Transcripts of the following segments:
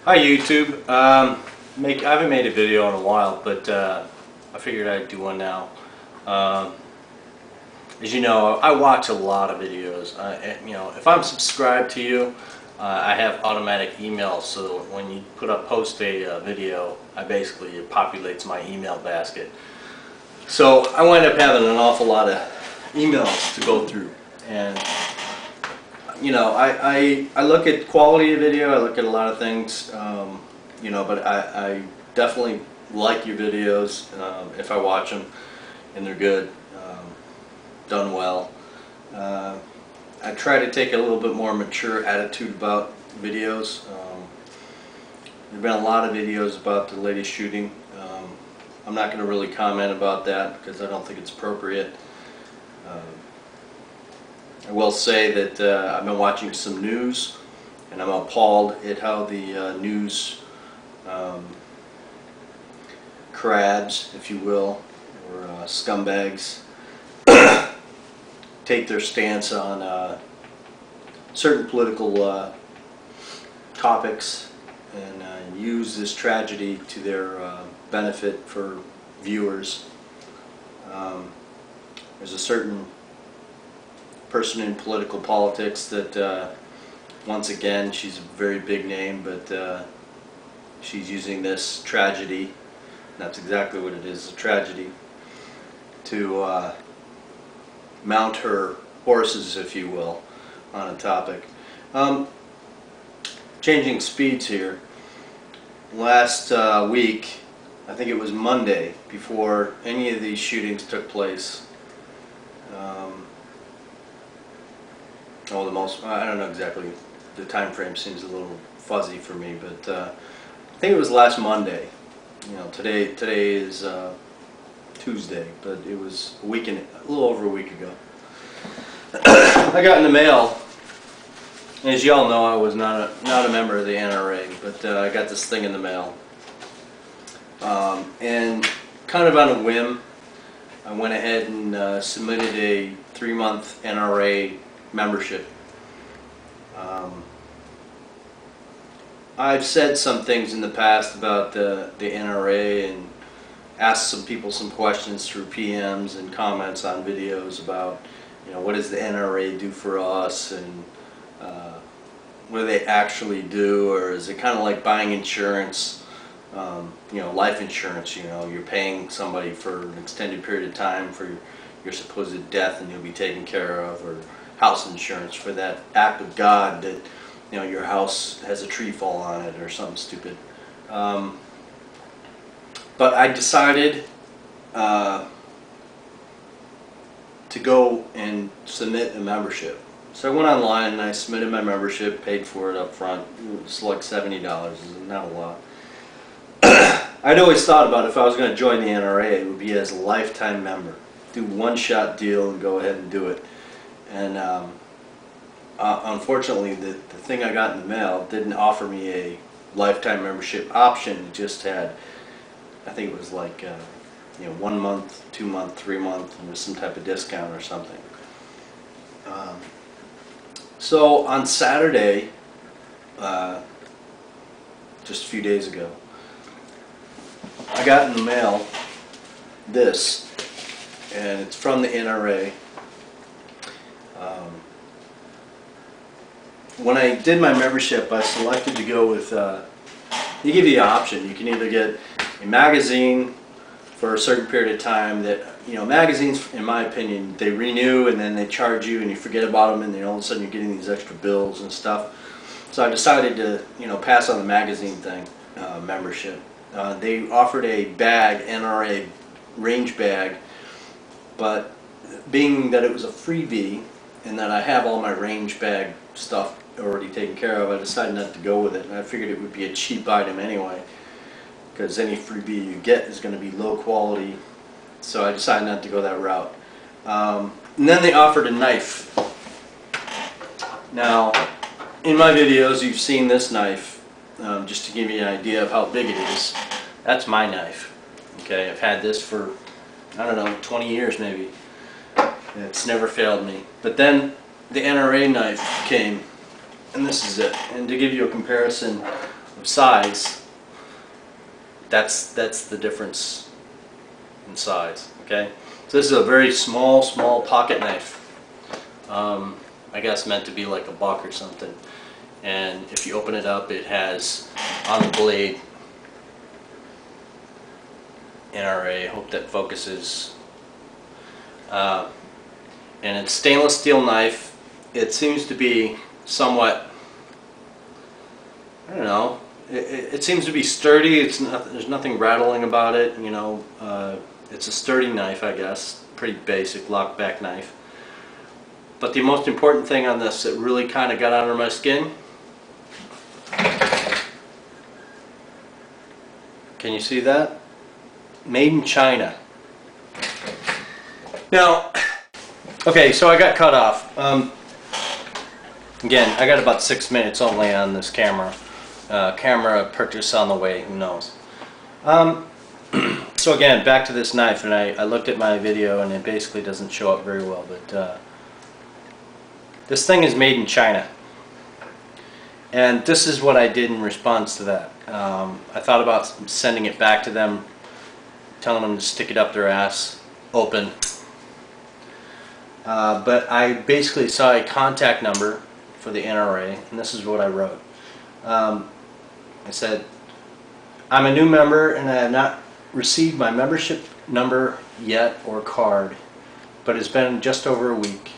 Hi YouTube. I haven't made a video in a while, but I figured I'd do one now. As you know, I watch a lot of videos. If I'm subscribed to you, I have automatic emails, so when you post a video, it populates my email basket. So I wind up having an awful lot of emails to go through, and I look at quality of video, I look at a lot of things, but I definitely like your videos if I watch them and they're good, done well. I try to take a little bit more mature attitude about videos. There have been a lot of videos about the latest shooting. I'm not going to really comment about that because I don't think it's appropriate. I will say that I've been watching some news, and I'm appalled at how the news crabs, if you will, or scumbags, take their stance on certain political topics and use this tragedy to their benefit for viewers. There's a certain person in political politics that once again, she's a very big name, but she's using this tragedy, and that's exactly what it is, a tragedy, to mount her horses, if you will, on a topic. Changing speeds here. Last week, I think it was Monday, before any of these shootings took place, I don't know exactly, the time frame seems a little fuzzy for me, but I think it was last Monday. Today is Tuesday, but it was a little over a week ago. I got in the mail, as you all know, I was not a member of the NRA, but I got this thing in the mail, and kind of on a whim, I went ahead and submitted a 3-month NRA membership. I've said some things in the past about the NRA and asked some people some questions through PMs and comments on videos about, what does the NRA do for us, and what do they actually do, or is it kind of like buying insurance, life insurance, you're paying somebody for an extended period of time for your supposed death and you'll be taken care of, or house insurance for that act of God that your house has a tree fall on it or something stupid. But I decided to go and submit a membership. So I went online and I submitted my membership, paid for it up front. It was like $70, not a lot. I'd always thought about if I was going to join the NRA, it would be as a lifetime member. Do one-shot deal and go ahead and do it. And unfortunately, the thing I got in the mail didn't offer me a lifetime membership option. It just had, I think it was like 1 month, 2 month, 3 month, and there was some type of discount or something. So on Saturday, just a few days ago, I got in the mail this, and it's from the NRA. When I did my membership, I selected to go with, they give you the option. You can either get a magazine for a certain period of time that, magazines, in my opinion, they renew and then they charge you and you forget about them, and then all of a sudden you're getting these extra bills and stuff. So I decided to, pass on the magazine thing, membership. They offered a bag, NRA range bag, but being that it was a freebie and that I have all my range bag stuff already taken care of, I decided not to go with it. And I figured it would be a cheap item anyway, because any freebie you get is going to be low quality. So I decided not to go that route. And then they offered a knife. Now, in my videos, you've seen this knife. Just to give you an idea of how big it is. That's my knife. Okay, I've had this for, I don't know, 20 years maybe. It's never failed me. But then the NRA knife came, and this is it. And to give you a comparison of size, that's the difference in size. Okay, so this is a very small pocket knife. I guess meant to be like a buck or something. And if you open it up, it has on the blade NRA. Hope that focuses. And it's stainless steel knife. It seems to be somewhat, I don't know, it seems to be sturdy. It's not, there's nothing rattling about it, you know. It's a sturdy knife, I guess. Pretty basic lock back knife. But the most important thing on this that really kind of got under my skin, can you see that? Made in China. Now, okay, so I got cut off. Again, I got about 6 minutes only on this camera. Camera purchase on the way, who knows. So again, back to this knife, and I looked at my video and it basically doesn't show up very well, but this thing is made in China. And this is what I did in response to that. I thought about sending it back to them, telling them to stick it up their ass, open. But I basically saw a contact number for the NRA, and this is what I wrote. I said, I'm a new member and I have not received my membership number yet or card, but it's been just over a week.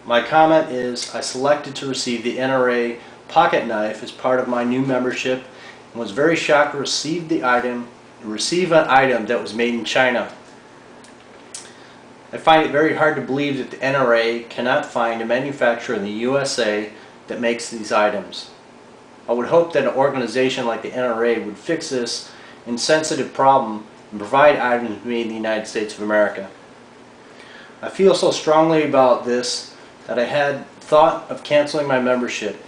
My comment is, I selected to receive the NRA pocket knife as part of my new membership and was very shocked to receive an item that was made in China. I find it very hard to believe that the NRA cannot find a manufacturer in the USA that makes these items. I would hope that an organization like the NRA would fix this insensitive problem and provide items made in the United States of America. I feel so strongly about this that I had thought of canceling my membership.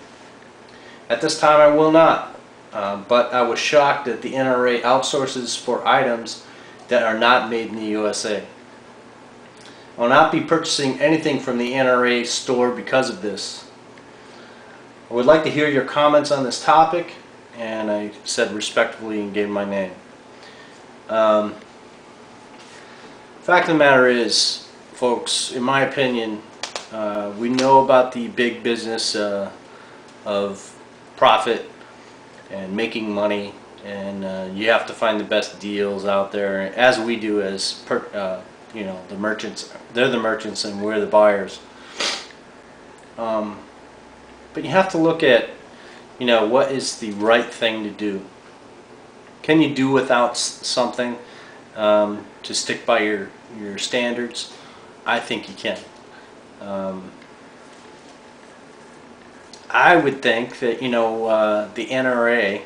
At this time I will not, but I was shocked that the NRA outsources for items that are not made in the USA. I will not be purchasing anything from the NRA store because of this. I would like to hear your comments on this topic, and I said respectfully and gave my name. Fact of the matter is, folks, in my opinion, we know about the big business of profit and making money, and you have to find the best deals out there, as we do as you know, the merchants. They're the merchants and we're the buyers. But you have to look at, you know, what is the right thing to do. Can you do without something to stick by your standards? I think you can. I would think that, you know, the NRA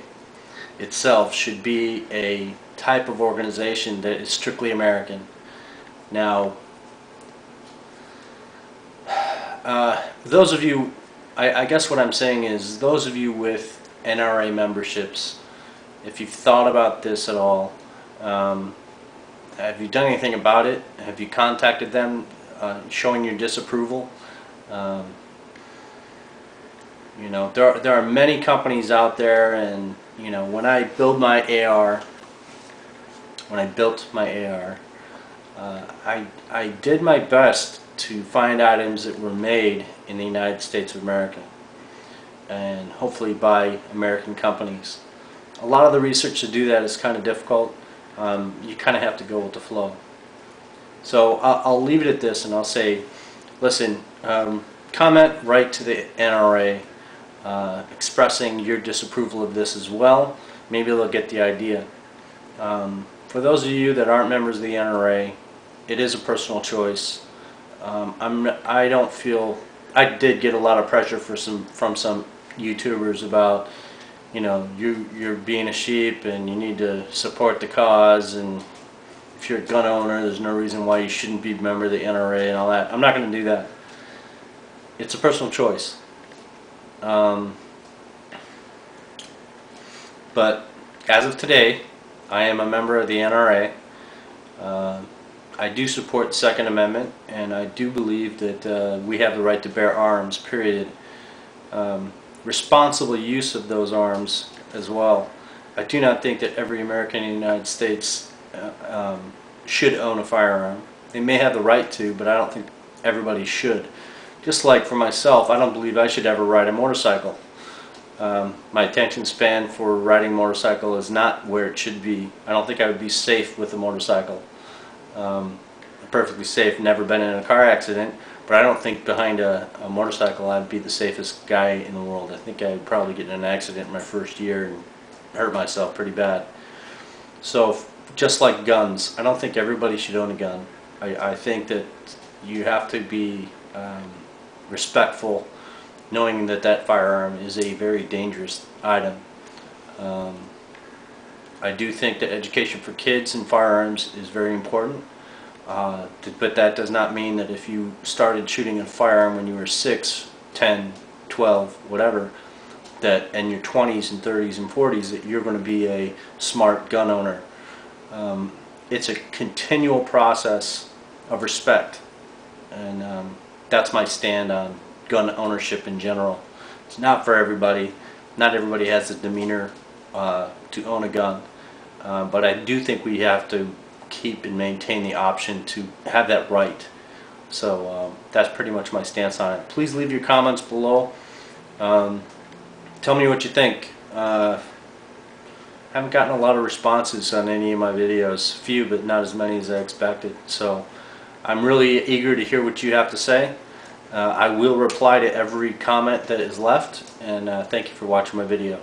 itself should be a type of organization that is strictly American. Now, those of you, I guess what I'm saying is, those of you with NRA memberships, if you've thought about this at all, have you done anything about it? Have you contacted them showing your disapproval? You know, there are many companies out there, and you know, when I built my AR, I did my best to find items that were made in the United States of America, and hopefully by American companies. A lot of the research to do that is kind of difficult. You kind of have to go with the flow. So I'll leave it at this, and I'll say, listen, comment right to the NRA expressing your disapproval of this as well. Maybe they'll get the idea. For those of you that aren't members of the NRA, it is a personal choice. I don't feel, I did get a lot of pressure from some YouTubers about, you know, you're being a sheep and you need to support the cause, and if you're a gun owner, there's no reason why you shouldn't be a member of the NRA and all that. I'm not going to do that. It's a personal choice. But as of today, I am a member of the NRA. I do support the Second Amendment, and I do believe that we have the right to bear arms, period. Responsible use of those arms as well. I do not think that every American in the United States should own a firearm. They may have the right to, but I don't think everybody should. Just like for myself, I don't believe I should ever ride a motorcycle. My attention span for riding a motorcycle is not where it should be. I don't think I would be safe with a motorcycle. Perfectly safe, never been in a car accident, but I don't think behind a motorcycle I'd be the safest guy in the world. I think I'd probably get in an accident in my first year and hurt myself pretty bad. So just like guns, I don't think everybody should own a gun. I think that you have to be respectful, knowing that that firearm is a very dangerous item. I do think that education for kids in firearms is very important, but that does not mean that if you started shooting a firearm when you were 6, 10, 12, whatever, that in your 20s and 30s and 40s that you're going to be a smart gun owner. It's a continual process of respect, and that's my stand on gun ownership in general. It's not for everybody. Not everybody has the demeanor to own a gun, but I do think we have to keep and maintain the option to have that right. So that's pretty much my stance on it. Please leave your comments below. Tell me what you think. Haven't gotten a lot of responses on any of my videos. Few, but not as many as I expected. So I'm really eager to hear what you have to say. I will reply to every comment that is left, and thank you for watching my video.